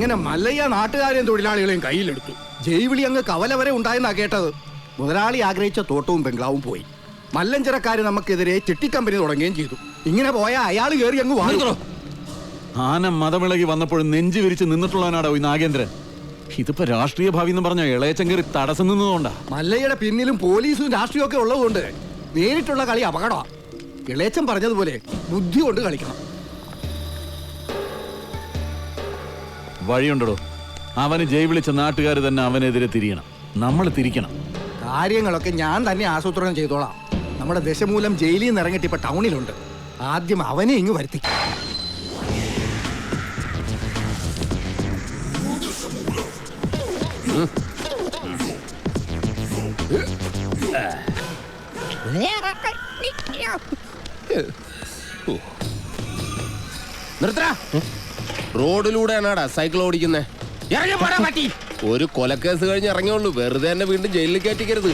അങ്ങനെ മല്ലയ്യ നാട്ടുകാരെയും തൊഴിലാളികളെയും കയ്യിലെടുത്തു. ജൈവിളി അങ്ങ് കവല വരെ ഉണ്ടായെന്നാ കേട്ടത്. മുതലാളി ആഗ്രഹിച്ച തോട്ടവും ബംഗ്ലാവും പോയി. മല്ലഞ്ചരക്കാര് നമുക്കെതിരെ ചിട്ടിക്കമ്പനി തുടങ്ങുകയും ചെയ്തു. ഇങ്ങനെ പോയാൽ അയാൾ കയറി അങ്ങ് വാങ്ങുന്നു. ആന മതമിളകി വന്നപ്പോഴും നെഞ്ചു വിരിച്ച് നിന്നിട്ടുള്ളവനാടോ ഈ നാഗേന്ദ്രൻ. ഇതിപ്പോ രാഷ്ട്രീയ ഭാവി എന്ന് പറഞ്ഞ ഇളയച്ചൻ കയറി തടസ്സം നിന്നതുകൊണ്ടാ. മല്ലയുടെ പിന്നിലും പോലീസും രാഷ്ട്രീയവും ഒക്കെ ഉള്ളതുകൊണ്ട് നേരിട്ടുള്ള കളി അപകടമാണ്. ഇളയച്ചൻ പറഞ്ഞതുപോലെ ബുദ്ധി കൊണ്ട് കളിക്കണം. വഴിയുണ്ടോ? അവന് ജയ് വിളിച്ച നാട്ടുകാർ തന്നെ അവനെതിരെ തിരിയണം. നമ്മൾ തിരിക്കണം. കാര്യങ്ങളൊക്കെ ഞാൻ തന്നെ ആസൂത്രണം ചെയ്തോളാം. നമ്മുടെ ദശമൂലം ജയിലിൽ നിന്ന് ഇറങ്ങിയിട്ട് ഇപ്പൊ ടൗണിലുണ്ട്. ആദ്യം അവനെ ഇങ്ങ് വരുത്തി. റോഡിലൂടെയാണാടാ സൈക്കിൾ ഓടിക്കുന്നേ. ഒരു കൊലക്കേസ് കഴിഞ്ഞ് ഇറങ്ങിയുള്ളൂ. വെറുതെ തന്നെ വീണ്ടും ജയിലിൽ കയറ്റിക്കരുത്.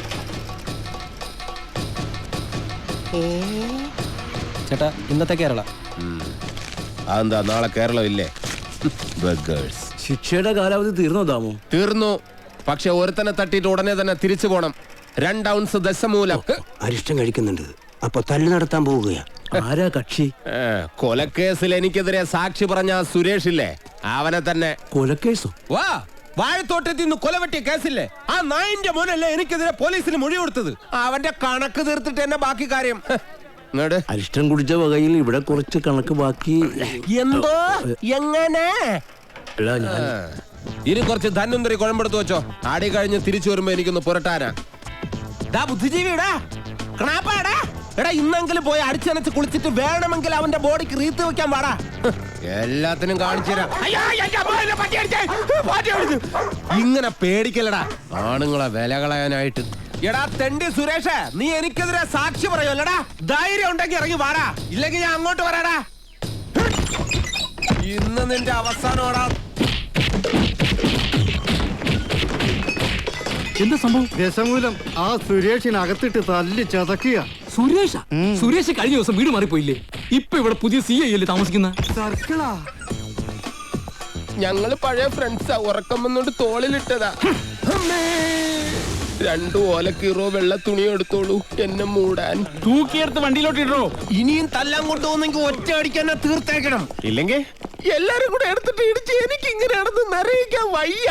ചേട്ടാ, ഇന്നത്തെ കേരള അതെന്താ നാളെ കേരളം ഇല്ലേ? ശിക്ഷയുടെ കാലാവധി തീർന്നോ ദാമോ? തീർന്നു. പക്ഷെ ഒരുത്തനെ തട്ടിയിട്ട് ഉടനെ തന്നെ തിരിച്ചു പോണം. 2 ഔൺസ് ദശമൂലം. അരിഷ്ടം കഴിക്കുന്നുണ്ട്. അപ്പൊ തല്ലു നടത്താൻ പോവുകയാ. ആരാ കക്ഷി? കൊലക്കേസിൽ എനിക്കെതിരെ സാക്ഷി പറഞ്ഞ സുരേഷ് ഇല്ലേ, അവനെ തന്നെ. കൊലക്കേസോ? വാ, വാഴത്തോട്ടത്തിൽ നിന്ന് കൊലവെട്ടിയ കേസില്ലേ, ആ നായിന്റെ മോനല്ലേ എനിക്കെതിരെ പോലീസിന് മൊഴി കൊടുത്തത്. അവന്റെ കണക്ക് തീർത്തിട്ട് തന്നെ ബാക്കി കാര്യം. അരിഷ്ടം കുടിച്ച വകയിൽ ഇവിടെ കുറച്ച് കണക്ക് ബാക്കി. എന്തോ എങ്ങനെ ഇനി കുറച്ച് ധന്വന്തരി കുഴമ്പെടുത്ത് വെച്ചോ. ആടി കഴിഞ്ഞ് തിരിച്ചു വരുമ്പോ എനിക്കൊന്ന് പുരട്ടാനാ. ബുദ്ധിജീവിടാ കണാപ്പാടാ. എടാ, ഇന്നെങ്കിലും പോയി അടിച്ചനച്ച് കുളിച്ചിട്ട് വേണമെങ്കിൽ അവന്റെ ബോഡിക്ക് റീത്ത് വെക്കാൻ പാടാ. എല്ലാത്തിനും കാണിച്ചു തരാം. ഇങ്ങനെ പേടിക്കലടാ ആണുങ്ങളെ വില കളയാനായിട്ട്. എടാ തെണ്ടി സുരേഷ്, നീ എനിക്കെതിരെ സാക്ഷി പറയുമല്ലടാ. ധൈര്യം ഉണ്ടെങ്കിൽ ഇറങ്ങി വാടാ, ഇല്ലെങ്കിൽ ഞാൻ അങ്ങോട്ട് വരാടാ. ഇന്ന് നിന്റെ അവസാനോടാ. എന്താ സംഭവം? ദശമൂലം ആ സുരേഷിനകത്തിട്ട് തല്ലി ചതക്കുക. സുരേഷ് കഴിഞ്ഞ ദിവസം വീട് മാറിപ്പോയില്ലേ? ഇപ്പൊ ഇവിടെ പുതിയ CI അല്ലേ താമസിക്കുന്ന? സർക്കിളാ. ഞങ്ങള് പഴയ ഫ്രണ്ട്സാ. ഉറക്കം വന്നോണ്ട് തോളിലിട്ടതാ. 2 ഓലക്കീറോ വെള്ള തുണി എടുത്തോളൂ എന്നെ മൂടാൻ. തൂക്കിയെടുത്ത് വണ്ടിയിലോട്ട് ഇടോ. ഇനിയും തല്ലാൻ കൊണ്ടുപോകുന്നെങ്കിൽ ഒറ്റ അടിക്കാൻ തീർത്തേക്കണം. ഇല്ലെങ്കിൽ എല്ലാരും കൂടെ എടുത്തിട്ട് ഇടിച്ച് എനിക്ക് ഇങ്ങനെ നടന്ന് നിറയിക്കാൻ വയ്യ.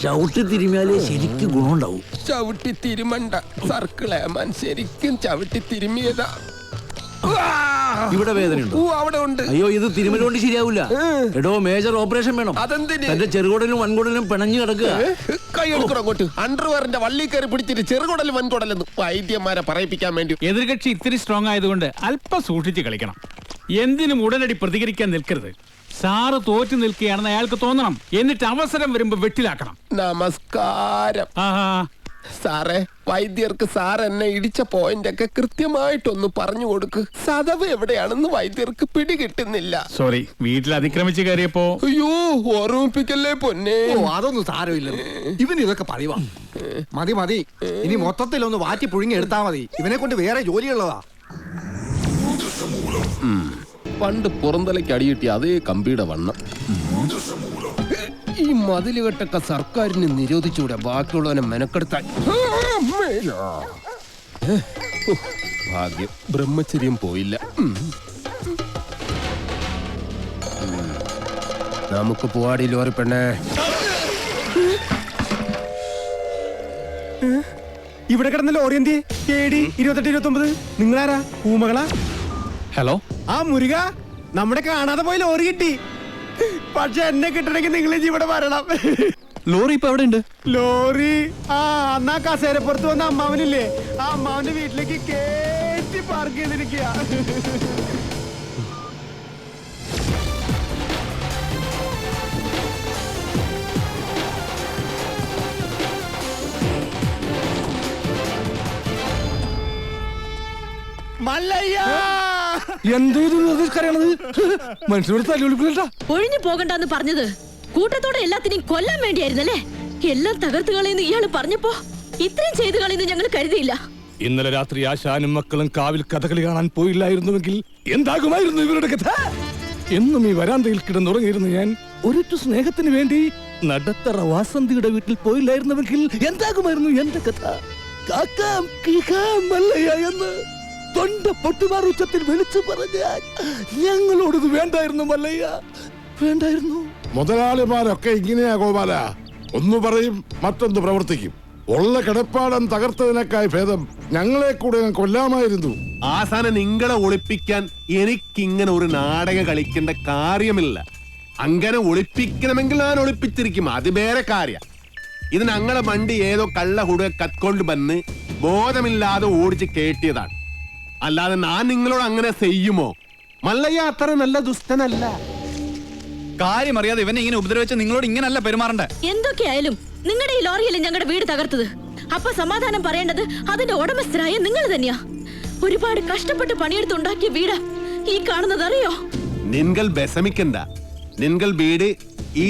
ചവിട്ടി തിരുമിയാലേ ശരിക്കും ഗുണമുണ്ടാവും. ചവിട്ടി തിരുമണ്ട സർക്കിളേമാൻ, ശരിക്കും ചവിട്ടി തിരുമിയതാ. ഇവിടെ വേദനയുണ്ടോ? അവിടെ ഉണ്ട്. അയ്യോ, ഇത് തിരുമലുകൊണ്ട് ശരിയാവില്ല. എടോ, മേജർ ഓപ്പറേഷൻ വേണം. അതെന്തിന്? തന്റെ ചെറുകുടലും വൻകുടലും പിണഞ്ഞു കിടക്കുക. കൈ എടുക്കണം അങ്ങോട്ട്. അണ്ടർവെയറിന്റെ വള്ളി കയറി പിടിച്ചിട്ട് ചെറുകുടലും വൻകുടലെന്ന് വൈദ്യന്മാരെ പറയിപ്പിക്കാൻ വേണ്ടി. എതിർകക്ഷി ഇത്തിരി സ്ട്രോങ് ആയതുകൊണ്ട് അല്പം സൂക്ഷിച്ച് കളിക്കണം. എന്തിനും ഉടനടി പ്രതികരിക്കാൻ നിൽക്കരുത്. സാറ് തോറ്റു നിൽക്കുകയാണെന്ന് അയാൾക്ക് തോന്നണം. എന്നിട്ട് അവസരം വരുമ്പോ വെട്ടിലാക്കണം. നമസ്കാരം സാറേ. വൈദ്യർക്ക് സാർ എന്നെ ഇടിച്ച പോയിന്റ് ഒക്കെ കൃത്യമായിട്ടൊന്ന് പറഞ്ഞു കൊടുക്ക്. സദവ് എവിടെയാണെന്ന് വൈദ്യർക്ക് പിടികിട്ടുന്നില്ല. സോറി, വീട്ടിൽ അതിക്രമിച്ച് കയറിയപ്പോ. അയ്യോ, ഓർമ്മിപ്പിക്കല്ലേ പൊന്നെ. അതൊന്നും സാരമില്ല. ഇവന് ഇതൊക്കെ പറയുവാ. മതി മതി, ഇനി മൊത്തത്തിലൊന്ന് വാറ്റി പുഴുങ്ങി എടുത്താ മതി. ഇവനെ കൊണ്ട് വേറെ ജോലിയുള്ളതാ. പണ്ട് പുറന്തലയ്ക്ക് അടിയിട്ടി അതേ കമ്പിയുടെ വണ്ണം. ഈ മതിലുകെട്ടൊക്കെ സർക്കാരിന് നിരോധിച്ചൂടെ ബാക്കിയുള്ളവനെ മെനക്കെടുത്താൻ. ഭാഗ്യം, ബ്രഹ്മചര്യം പോയില്ല. നമുക്ക് പോവാടി ലോറി പെണ്ണേ. ഇവിടെ കിടന്ന ലോറി എന്തി? AD 2829. നിങ്ങളാരാ? ഊമകളാ? ഹലോ. ആ മുരുക, നമ്മുടെ കാണാതെ പോയി ലോറി കിട്ടി. പക്ഷെ എന്നെ കിട്ടണമെങ്കിൽ നിങ്ങൾ ഇവിടെ വരണം. ലോറി ഇപ്പൊ എവിടെ ഉണ്ട്? ലോറി അന്നാ കസേരപ്പുറത്ത് വന്ന അമ്മാവനില്ലേ, ആ അമ്മാവന്റെ വീട്ടിലേക്ക് കേറ്റി പാർക്ക് ചെയ്തിരിക്കുക. മല്ലയ്യ, മനുഷ്യരോട് തല്ലുകൊടുക്കില്ല. ഒഴിഞ്ഞു പോകണ്ടെന്ന് പറഞ്ഞത് കൂട്ടത്തോടെ എല്ലാത്തിനെയും കൊല്ലാൻ വേണ്ടിയായിരുന്നല്ലേ? എല്ലാം തകർത്ത് കളയുന്ന ഇയാള് പറഞ്ഞപ്പോ ഇത്രയും ചെയ്തു കളയുന്നു ഞങ്ങൾ കരുതിയില്ല. ഇന്നലെ രാത്രി ആശാനും മക്കളും കാവിൽ കഥകളി കാണാൻ പോയില്ലായിരുന്നുവെങ്കിൽ എന്താകുമായിരുന്നു ഇവരുടെ കഥ? എന്നും ഈ വരാന്തയിൽ കിടന്നുറങ്ങിയിരുന്നു ഞാൻ ഒരൊറ്റ സ്നേഹത്തിന് വേണ്ടി നടത്തറ വാസന്തിയുടെ വീട്ടിൽ പോയില്ലായിരുന്നുവെങ്കിൽ എന്താകുമായിരുന്നു എന്റെ കഥ? കാക്കാം കീക്കാം മല്ലയ്യ എന്ന് തൊണ്ട പൊട്ടുമാർ ഉച്ചത്തിൽ വിളിച്ചു പറഞ്ഞാൽ ഞങ്ങളോടത് വേണ്ടായിരുന്നു മല്ലയ്യ, വേണ്ടായിരുന്നു. മുതലാളിമാരൊക്കെ ഇങ്ങനെയാ ഗോപാല, ഒന്ന് പറയും മറ്റൊന്ന് പ്രവർത്തിക്കും. ഉള്ള കിടപ്പാടം തകർത്തതിനേക്കായി ഭേദം ഞങ്ങളെ കൂടെ കൊല്ലാമായിരുന്നു. ആസാനം നിങ്ങളെ ഒളിപ്പിക്കാൻ എനിക്കിങ്ങനെ ഒരു നാടകം കളിക്കേണ്ട കാര്യമില്ല. അങ്ങനെ ഒളിപ്പിക്കണമെങ്കിൽ ഞാൻ ഒളിപ്പിച്ചിരിക്കും, അത് വേറെ കാര്യ. ഇത് ഞങ്ങളെ വണ്ടി ഏതോ കള്ള കുടുക കത്കൊണ്ട് വന്ന് ബോധമില്ലാതെ ഓടിച്ച് കേട്ടിയതാണ്. അല്ലാതെ ഞാൻ നിങ്ങളോട് അങ്ങനെ ചെയ്യുമോ? മല്ലയ്യ അത്ര നല്ല ദുഷ്ടനല്ല. കാര്യം അറിയാതെ ഇവനെ ഇങ്ങനെ ഉപദ്രവിച്ച നിങ്ങളോട് ഇങ്ങനല്ല പെരുമാറണ്ടേ. എന്തൊക്കെയായാലും നിങ്ങളുടെ ഈ ലോറിയല്ലേ ഞങ്ങളുടെ വീട് തകർത്തത്. അപ്പൊ സമാധാനം പറയേണ്ടത് അതിന്റെ ഉടമസ്ഥരായ നിങ്ങൾ തന്നെയാ. ഒരുപാട് കഷ്ടപ്പെട്ട് പണിയെടുത്തുണ്ടാക്കിയ വീട് ഈ കാണുന്നത് അറിയോ? നിങ്ങൾ വിഷമിക്കണ്ട, നിങ്ങൾ വീട്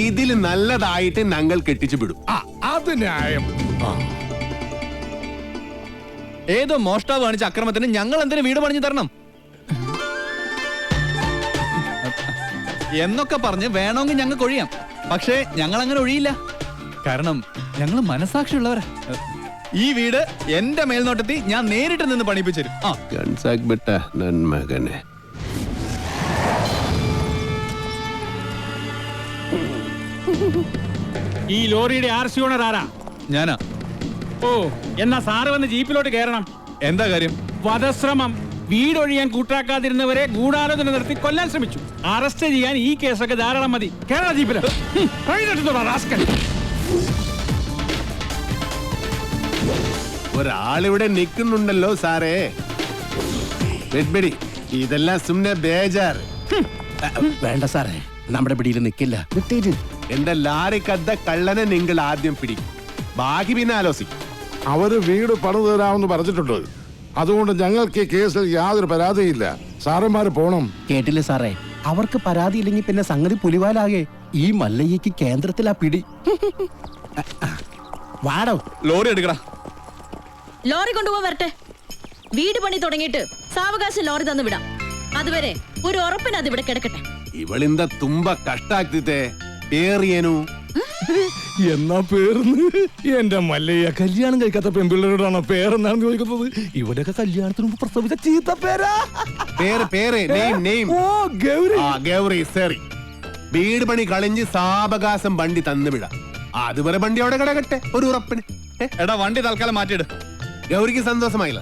ഇതിൽ നല്ലതായിട്ട് ഞങ്ങൾ കെട്ടിച്ചു വിടും. അത് ന്യായം. ഏതോ മോഷ്ടാവ് കാണിച്ച അക്രമത്തിന് ഞങ്ങൾ എന്തിനു വീട് പണിഞ്ഞു തരണം എന്നൊക്കെ പറഞ്ഞ് വേണമെങ്കിൽ ഞങ്ങൾക്ക് ഒഴിയാം. പക്ഷേ ഞങ്ങൾ അങ്ങനെ ഒഴിയില്ല. കാരണം ഞങ്ങൾ മനസാക്ഷിയുള്ളവരാ. ഈ വീട് എന്റെ മേൽനോട്ടത്തിൽ ഞാൻ നേരിട്ട് നിന്ന് പണിപ്പിച്ചു മകനെ. ഈ ലോറിയുടെ RC ഓണർ ആരാ? ഞാനാ. ഓ, എന്നാ സാറ് വന്ന് ജീപ്പിലോട്ട് കയറണം. എന്താ കാര്യം? വധശ്രമം. വീടൊഴിയാൻ കൂട്ടാക്കാതിരുന്നവരെ ഗൂഢാലോചന നടത്തി കൊല്ലാൻ ശ്രമിച്ചു. അറസ്റ്റ് ചെയ്യാൻ ഈ കേസൊക്കെ ധാരാളം മതി. കേരള ജീപ്പില് ഒരാളിവിടെ നിൽക്കുന്നുണ്ടല്ലോ സാറേ. ഇതെല്ലാം സുമ്നെ ബേജാർ. വേണ്ട സാറേ, നമ്മുടെ പിടിയിൽ നിൽക്കില്ല. എന്റെ ലാറിക്കദ്ദ കള്ളനെ നിങ്ങൾ ആദ്യം പിടിക്കും, ബാക്കി പിന്നെ ആലോചിക്കും. അവര് വീട് പണിതു തരാമെന്ന് പറഞ്ഞിട്ടുണ്ട്. അതുകൊണ്ട് ഞങ്ങൾക്ക് ഈ കേസിൽ യാതൊരു പരാതിയില്ല. സാറന്മാര് പോണം. കേട്ടില്ലേ സാറേ, അവർക്ക് പരാതിയില്ലെങ്കിൽ പിന്നെ സംഗതി പുലിവാലാകെ. ഈ മല്ലയ്യക്ക് കേന്ദ്രത്തിലാ പിടി. വാടോ, ലോറി എടുക്കടാ. ലോറി കൊണ്ടുപോകാൻ വരട്ടെ. വീട് പണി തുടങ്ങിയിട്ട് സാവകാശം ലോറി തന്നു വിടാം. അതുവരെ ഒരു ഉറപ്പിന് അത് ഇവിടെ കിടക്കട്ടെ. ഇവളിന്ത തുമ്പ കഷ്ടാക്കിത്തെ പേറിയനു. എന്നാ പേർന്ന് എന്റെ മല്ലയ്യ കല്യാണം കഴിക്കാത്ത പെൺപിള്ളേരോടാണോ പേരെന്നാണ് ചോദിക്കുന്നത്? ഇവിടെയൊക്കെ കല്യാണത്തിന് മുമ്പ് പ്രസവിച്ച ചീത്ത പേരാ. പേര് ഓ, ഗൗരി. ഗൗരി സറി. വീട് പണി കളിഞ്ഞ് സാവകാശം വണ്ടി തന്നു വിടാം. അതുവരെ വണ്ടി അവിടെ കിടക്കട്ടെ ഒരു ഉറപ്പിന്. എടാ വണ്ടി തൽക്കാലം മാറ്റിയിട്. ഗൗരിക്ക് സന്തോഷമായില്ല.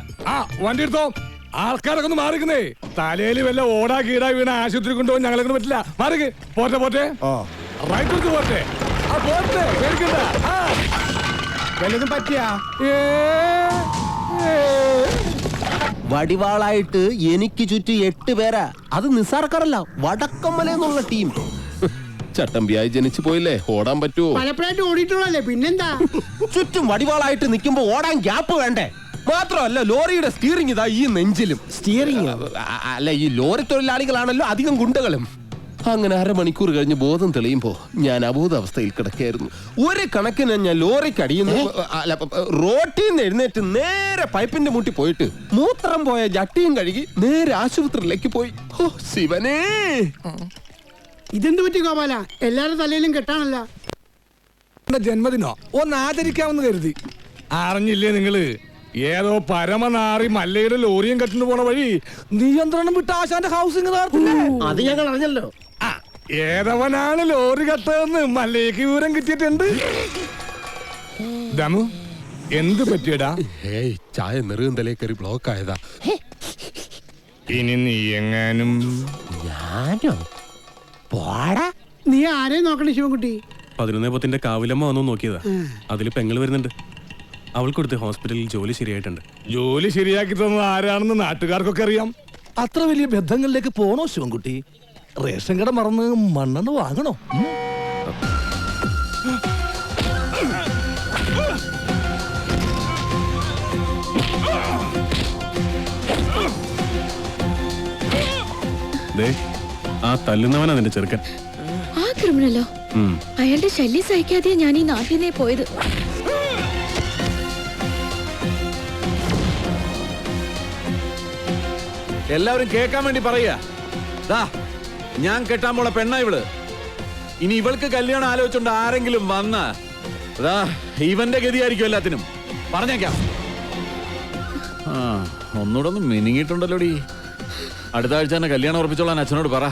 വണ്ടി എടുത്തോ. ആൾക്കാരൊക്കെ ഒന്ന് മാറിക്കുന്നേ. തലയിൽ വല്ല ഓടാ കീടാ വീണ ആശുപത്രി കൊണ്ടുപോകാൻ ഞങ്ങളെ കൊണ്ട് പറ്റില്ല. മാറിക്ക്. പോട്ടെ പോട്ടെ. റൈറ്റ് പോട്ടെ. വല്ലതും പറ്റിയാ? വടിവാളായിട്ട് എനിക്ക് ചുറ്റും 8 പേരാ. അത് നിസ്സാർക്കാരല്ല, വടക്കമ്മല എന്നുള്ള ടീം. ചട്ടമ്പിയായി ജനിച്ചു പോയില്ലേ, ഓടാൻ പറ്റുമോ? പലപ്പോഴായിട്ട് ഓടിയിട്ടുള്ളല്ലേ, പിന്നെന്താ? ചുറ്റും വടിവാളായിട്ട് നിൽക്കുമ്പോ ഓടാൻ ഗ്യാപ്പ് വേണ്ടേ? മാത്രമല്ല ലോറിയുടെ സ്റ്റിയറിംഗ് ഇതാ ഈ നെഞ്ചിലും. സ്റ്റിയറിംഗ് അല്ല, ഈ ലോറി തൊഴിലാളികളാണല്ലോ അധികം ഗുണ്ടകളും. അങ്ങനെ 1/2 മണിക്കൂർ കഴിഞ്ഞ് ബോധം തെളിയുമ്പോ ഞാൻ അബോധാവസ്ഥയിൽ കിടക്കായിരുന്നു. ഒരു കണക്കിന് ഞാൻ ലോറിക്ക് അടിയുന്നു. റോട്ടിൽ നിന്ന് എഴുന്നേറ്റ് നേരെ പൈപ്പിന്റെ മുട്ടി പോയിട്ട് മൂത്രം പോയ ജട്ടിയും കഴുകി നേരെ ആശുപത്രിയിലേക്ക് പോയി. ഓ ശിവനേ, ഇതെന്ത് പറ്റി ഗോപാല? എല്ലാരുടെ തലയിലും കെട്ടാണല്ല. ജന്മദിനോ ഒന്ന് ആചരിക്കാമെന്ന് കരുതി. അറിഞ്ഞില്ലേ നിങ്ങള്? ഏതോ പരമനാറി മല്ലയുടെ ലോറിയും കെട്ടിന് പോണ വഴി നിയന്ത്രണം വിട്ട ആശാന്റെ ഹൗസിംഗ് അത് ഞങ്ങൾ അറിഞ്ഞല്ലോ. ഏതവനാണ് ലോറി കെട്ടതെന്ന് മല്ലയ്ക്ക് വിവരം കിട്ടിയിട്ടുണ്ട്. ദമു, എന്ത് പറ്റിയടാ? ചായ നെറുകന്തലേ കയറി ബ്ലോക്ക് ആയതാ. ഇനി നീ എങ്ങാനും ഞാനോ? പോടാ. നീ ആരെയും നോക്കണേ ശിവൻകുട്ടി? 11 കാവിലമ്മ വന്നു നോക്കിയതാ. അതിൽ പെങ്ങൾ വരുന്നുണ്ട്. അവൾക്കൊടുത്ത് ഹോസ്പിറ്റലിൽ ജോലി ശരിയായിട്ടുണ്ട്. ജോലി ശരിയാക്കി തന്നത് ആരാണെന്ന് നാട്ടുകാർക്കൊക്കെ അറിയാം. അത്ര വലിയ ബന്ധങ്ങളിലേക്ക് പോണോ ശിവൻകുട്ടി? റേഷൻ കട മറന്ന് മണ്ണെണ്ണ വാങ്ങണോ? ആ തല്ലുന്നവനാ നിന്റെ ചെറുക്കൻ. ആ ക്രിമിനലോ? അയാളുടെ ശല്യം സഹിക്കാതെ ഞാൻ ഈ നാട്ടിൽ നിന്നേ പോയത്. എല്ലാവരും കേൾക്കാൻ വേണ്ടി പറയാ. ഞാൻ കെട്ടാൻ പോണ പെണ്ണ ഇവള്. ഇനി ഇവൾക്ക് കല്യാണം ആലോചിച്ചോണ്ട് ആരെങ്കിലും വന്ന ഇവന്റെ ഗതിയായിരിക്കും എല്ലാത്തിനും. പറഞ്ഞേക്കാം. ഒന്നുകൂടെ ഒന്ന് മിനിങ്ങിട്ടുണ്ടല്ലോടി. അടുത്ത ആഴ്ച തന്നെ കല്യാണം ഉറപ്പിച്ചോളാൻ അച്ഛനോട് പറ.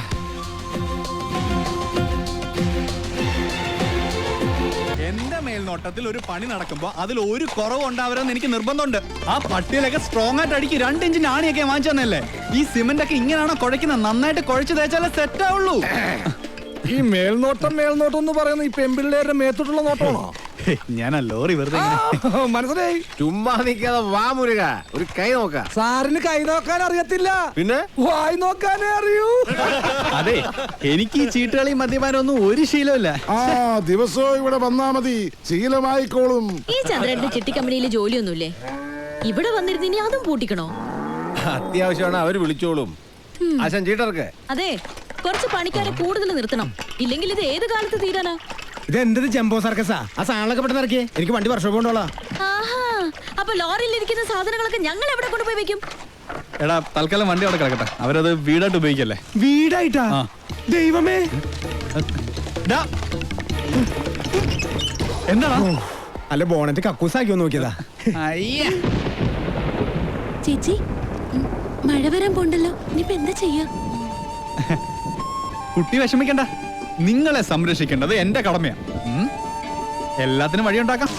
എന്റെ മേൽനോട്ടത്തിൽ ഒരു പണി നടക്കുമ്പോ അതിൽ ഒരു കുറവ് ഉണ്ടാവരുമെന്ന് എനിക്ക് നിർബന്ധമുണ്ട്. ആ പട്ടിയിലൊക്കെ സ്ട്രോങ് ആയിട്ട് അടിക്ക് 2 ഇഞ്ചിന്റെ ആണിയൊക്കെ വാങ്ങിച്ചു തന്നല്ലേ. ഈ സിമന്റ് ഒക്കെ ഇങ്ങനെയാണോ കുഴക്കുന്നത്? നന്നായിട്ട് കുഴച്ച് തേച്ചാലേ സെറ്റ് ആവുള്ളൂ. ഈ മേൽനോട്ടം എന്ന് പറയുന്നത് ഈ പെമ്പിള്ളേരുടെ മേത്തോട്ടുള്ള നോട്ടമാണോ? ഞാൻ ലോറി വെറുതെ മനസ്സിലായി. ചുമ്മാ നിൽക്കാതെ വാ മുരുക, ഒരു കൈ നോക്ക. സാറിന് കൈ നോക്കാൻ അറിയത്തില്ല, പിന്നെ വായി നോക്കാനേ അറിയൂ. അതെ, എനിക്ക് ഈ ചീട്ടുകളി മദ്യപാനം ഒന്നും ഒരു ശീലമില്ല. ദിവസവും ഇവിടെ വന്നാ മതി, ശീലമായിക്കോളും. ഈ ചന്ദ്രന്റെ ചിട്ടി കമ്പനിയിൽ ജോലിയൊന്നുമില്ലേ? ഇവിടെ വന്നിരുന്ന് ഇനി അതും പൂട്ടിക്കണോ? അത്യാവശ്യമാണ്, അവര് വിളിച്ചോളും. ആശാൻ ചീട്ടർക്ക് അതെ, കുറച്ച് പണിക്കാരെ കൂടുതൽ നിർത്തണം. ഇല്ലെങ്കിൽ ഇത് ഏത് കാലത്ത് തീരാനാ? ഇത് എന്ത് ജംബോ സർക്കസാ? ആ സാധനങ്ങളൊക്കെ പെട്ടെന്ന് ഇറക്കിയേ, എനിക്ക് വണ്ടി വർഷം കൊണ്ടോളാം. അപ്പൊ ലോറിയിൽ ഇരിക്കുന്ന സാധനങ്ങളൊക്കെ ഞങ്ങൾ എവിടെ കൊണ്ടുപോയി വെക്കും? എടാ, തൽക്കാലം വണ്ടി അവിടെ കിടക്കട്ടെ, അവരത് വീടായിട്ട് ഉപയോഗിക്കല്ലേ. വീടായിട്ടാ? ദൈവമേ, എന്താ അല്ല ബോണറ്റ് കക്കൂസാക്കിയോ നോക്കിയതാ. ചേച്ചി, മഴ വരാൻ പോണ്ടല്ലോ, ഇനിയിപ്പോ എന്താ ചെയ്യാ? കുട്ടി വിഷമിക്കണ്ട, നിങ്ങളെ സംരക്ഷിക്കേണ്ടത് എന്റെ കടമയാ. എല്ലാത്തിനും വഴിയുണ്ടാക്കാം.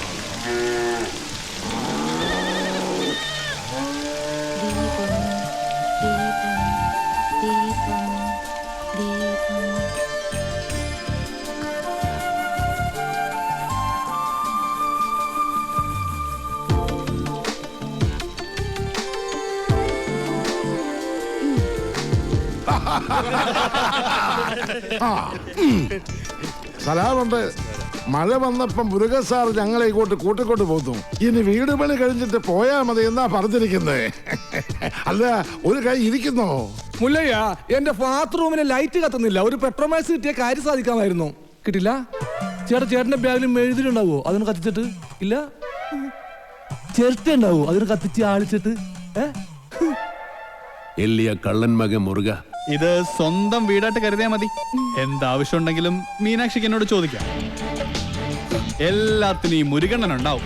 സലാമുണ്ട്. മഴ വന്നപ്പം മുരുകൻ സാർ ഞങ്ങളെ ഇങ്ങോട്ട് കൂട്ടിക്കൊണ്ട് പോന്നു. ഇനി വീട് പണി കഴിഞ്ഞിട്ട് പോയാ മതി എന്നാ പറഞ്ഞിരിക്കുന്നത്. അല്ല, ഒരു കൈ ഇരിക്കുന്നോ? മുല്ലയ്യ, എന്റെ ബാത്റൂമിന് ലൈറ്റ് കത്തുന്നില്ല. ഒരു പെട്രോമാക്സ് കിട്ടിയ കാര്യം സാധിക്കാമായിരുന്നു. കിട്ടില്ല. ചേട്ടന്റെ ബാഗിലും എഴുതിയിട്ടുണ്ടാവോ അതിന് കത്തിച്ചിട്ട്? ഇല്ല. ചിരട്ട ഉണ്ടാവോ അതിന് കത്തിച്ച് ആളിച്ചിട്ട്? എല്ലിയ കള്ളൻ മകൻ മുറുക. ഇത് സ്വന്തം വീടായിട്ട് കരുതിയാ മതി. എന്താവശ്യം ഉണ്ടെങ്കിലും മീനാക്ഷിക്ക് എന്നോട് ചോദിക്കാം. എല്ലാത്തിനും ഈ മുരുകണ്ണൻ ഉണ്ടാവും.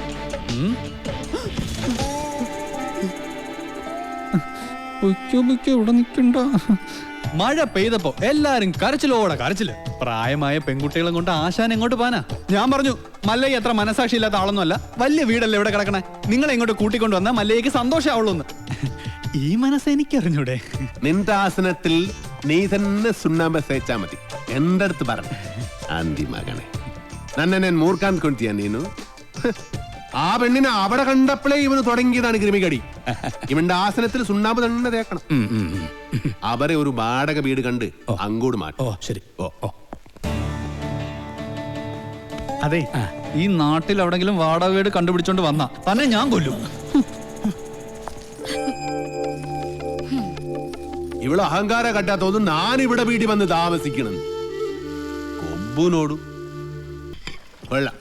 ഇവിടെ നിൽക്കണ്ട. മഴ പെയ്തപ്പോ എല്ലാരും കരച്ചിലോടെ കരച്ചില്. പ്രായമായ പെൺകുട്ടികളെ കൊണ്ട് ആശാൻ എങ്ങോട്ട് പോനാ? ഞാൻ പറഞ്ഞു, മല്ലയ്യ അത്ര മനസാക്ഷി ഇല്ലാത്ത ആളൊന്നുമല്ല. വലിയ വീടല്ലേ ഇവിടെ കിടക്കണേ, നിങ്ങളെ ഇങ്ങോട്ട് കൂട്ടിക്കൊണ്ടു വന്നാൽ മല്ലയ്യക്ക് സന്തോഷമാവുള്ളൂന്ന്. ഈ മനസ്സ് എനിക്കറിഞ്ഞൂടെ? നിന്റെ ആസനത്തിൽ നീ തന്നെ സുണ്ണാമ്പ തേച്ചാ മതി. എന്റെ അടുത്ത് പറഞ്ഞു ആന്തി മകനെ, നന്നെ മൂർക്കാൻ കൊണ്ടിയാ നീനു. ആ പെണ്ണിനെ അവിടെ കണ്ടപ്പോഴേ ഇവന് തുടങ്ങിയതാണ് കൃമികടി. ഇവന്റെ ആസനത്തിൽ സുണ്ണാമ്പ് തന്നെ തേക്കണം. അവരെ ഒരു വാടക വീട് കണ്ട് അങ്ങോട്ട് മാറ്റും. ശരി. അതെ, ഈ നാട്ടിൽ എവിടെങ്കിലും വാടക വീട് കണ്ടുപിടിച്ചോണ്ട് വന്നാ തന്നെ ഞാൻ കൊല്ലും. ഇവിടെ അഹങ്കാര കട്ടാത്തോന്നും ഞാൻ ഇവിടെ വീട്ടിൽ വന്ന് താമസിക്കണം. കൊമ്പൂനോടും കൊള്ളാം.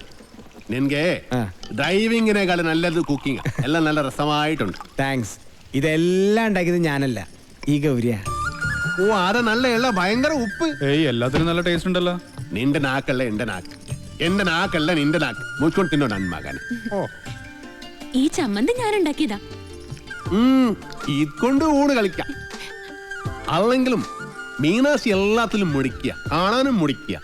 നിനക്ക് ഡ്രൈവിങ്ങിനേക്കാളും നല്ലത് കുക്കിംഗ്. എല്ലാം നല്ല രസമായിട്ടുണ്ട്. താങ്ക്സ്. ഇതെല്ലാം ഉണ്ടാക്കിയത് ഞാനല്ല, ഈ ഗൗരിയ. ഓ, അതാ നല്ല എള്ള ഭയങ്കര ഉപ്പ്. എല്ലാത്തിനും നല്ല ടേസ്റ്റ് ഉണ്ടല്ലോ. നിന്റെ നാക്കല്ല എന്റെ നാക്ക്, എന്റെ നാക്കല്ല നിന്റെ നാക്ക്. മുച്ചോണ്ട് തിന്നോ നന്മകനെ. ഈ ചമ്മന്തി ഞാൻ ഉണ്ടാക്കിയതാ. ഇതുകൊണ്ട് ഊണ് കളിക്കാം. അല്ലെങ്കിലും മീനാശി എല്ലാത്തിലും മുടിക്കുക, കാണാനും മുടിക്കുക.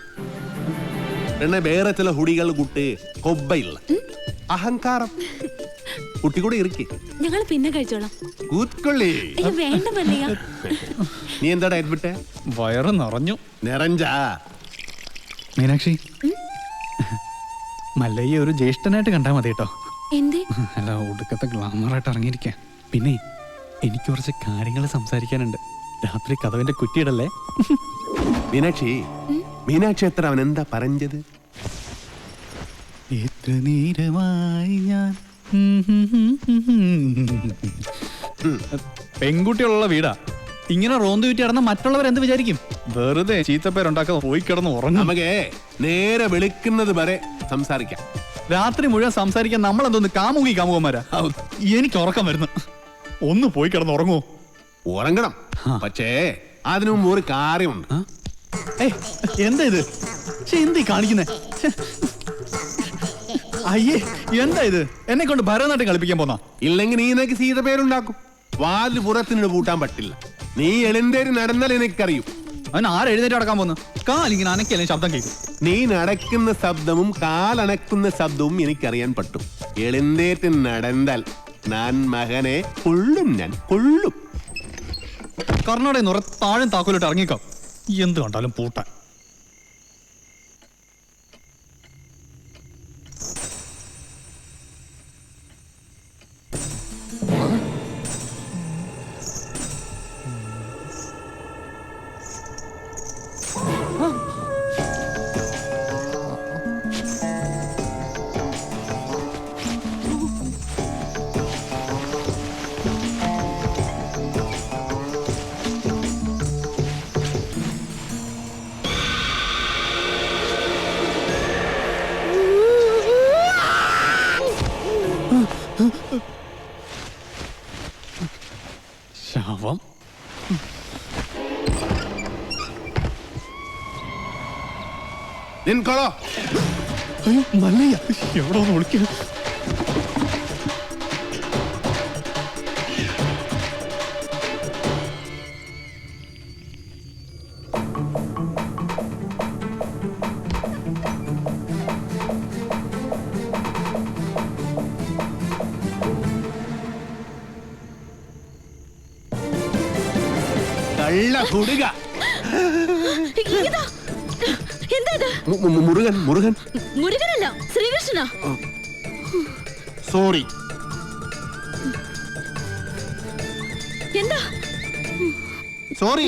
പിന്നെ വേറെ ചില ഹുടികൾ കൂട്ട് കൊബ്ബയില്ല അഹങ്കാരം. കുട്ടി കൂടെ ഇറുക്കി ഞങ്ങൾ പിന്നെ കഴിച്ചോളാം. കൂത്തൊള്ളി. വേണ്ട മല്ലയ്യ. നീ എന്താ ഡയറ്റ് വിട്ടേ? വയറ് നിറഞ്ഞു. നിറഞ്ചാ? മീനാക്ഷി, മല്ലയ്യ ഒരു ജ്യേഷ്ഠനായിട്ട് കണ്ടാ മതി കേട്ടോ. എന്തേ? അല്ല, ഒടുക്കത്തെ ഗ്ലാമറായിട്ട് ഇറങ്ങിയിരിക്കാം. പിന്നെ എനിക്ക് കുറച്ച് കാര്യങ്ങൾ സംസാരിക്കാനുണ്ട്. രാത്രി കഥവിന്റെ കുറ്റിയിടല്ലേ? മീനാക്ഷി, മീനാക്ഷി എത്ര അവൻ എന്താ പറഞ്ഞത്? എത്ര നേരമായി ഞാൻ പെൺകുട്ടികളുള്ള വീടാ. ഇങ്ങനെ റോന്ത് വിറ്റി കിടന്ന മറ്റുള്ളവർ എന്ത് വിചാരിക്കും? വെറുതെ ചീത്തപ്പേരുണ്ടാക്കാതെ പോയി കിടന്ന് ഉറങ്ങും. നമുക്ക് നേരെ വെളുക്കുന്നത് വരെ സംസാരിക്കാം. രാത്രി മുഴുവൻ സംസാരിക്കാൻ നമ്മളെന്തോന്ന് കാമുകന്മാരാ? എനിക്ക് ഉറക്കം വരുന്നു. ഒന്ന് പോയി കിടന്ന് ഉറങ്ങുമോ? ഉറങ്ങണം, പക്ഷേ അതിനു മുമ്പ് ഒരു കാര്യമുണ്ട്. എന്താ ഇത്? എന്തി കാണിക്കുന്നേ? അയ്യേ, എന്താ ഇത്? എന്നെ കൊണ്ട് ഭരതനാട്യം കളിപ്പിക്കാൻ പോന്നാ? ഇല്ലെങ്കിൽ നീ നിനക്ക് സീത പേരുണ്ടാക്കും. വാല് പുറത്തിനോട് പൂട്ടാൻ പറ്റില്ല. നീ എളിന്തേരി നടന്നാൽ എനിക്കറിയും. അവൻ ആരെഴുന്നേറ്റ് നടക്കാൻ പോന്നു? കാലിങ്ങനെ അനക്കല്ലേ ശബ്ദം കേൾക്കും. നീ നടക്കുന്ന ശബ്ദവും കാലണക്കുന്ന ശബ്ദവും എനിക്കറിയാൻ പറ്റും. എളിന്തേറ്റ് നടന്നാൽ ഞാൻ മകനെ കൊള്ളും, ഞാൻ കൊള്ളും. കർണാടക നിറ താഴും താക്കോലിട്ട് ഇറങ്ങിക്കോ. എന്ത് കണ്ടാലും പൂട്ടാൻ. ശവം. നിൻകൊളോ അയ്യോ മല്ലയ്യ, എവിടെ ഒന്ന് വിളിക്കുക. കള്ള കുടുക. എന്താ ഇത്? മുരുകൻ, മുരുകൻ. മുരുകനല്ല, ശ്രീകൃഷ്ണനാ. സോറി. എന്താ? സോറി.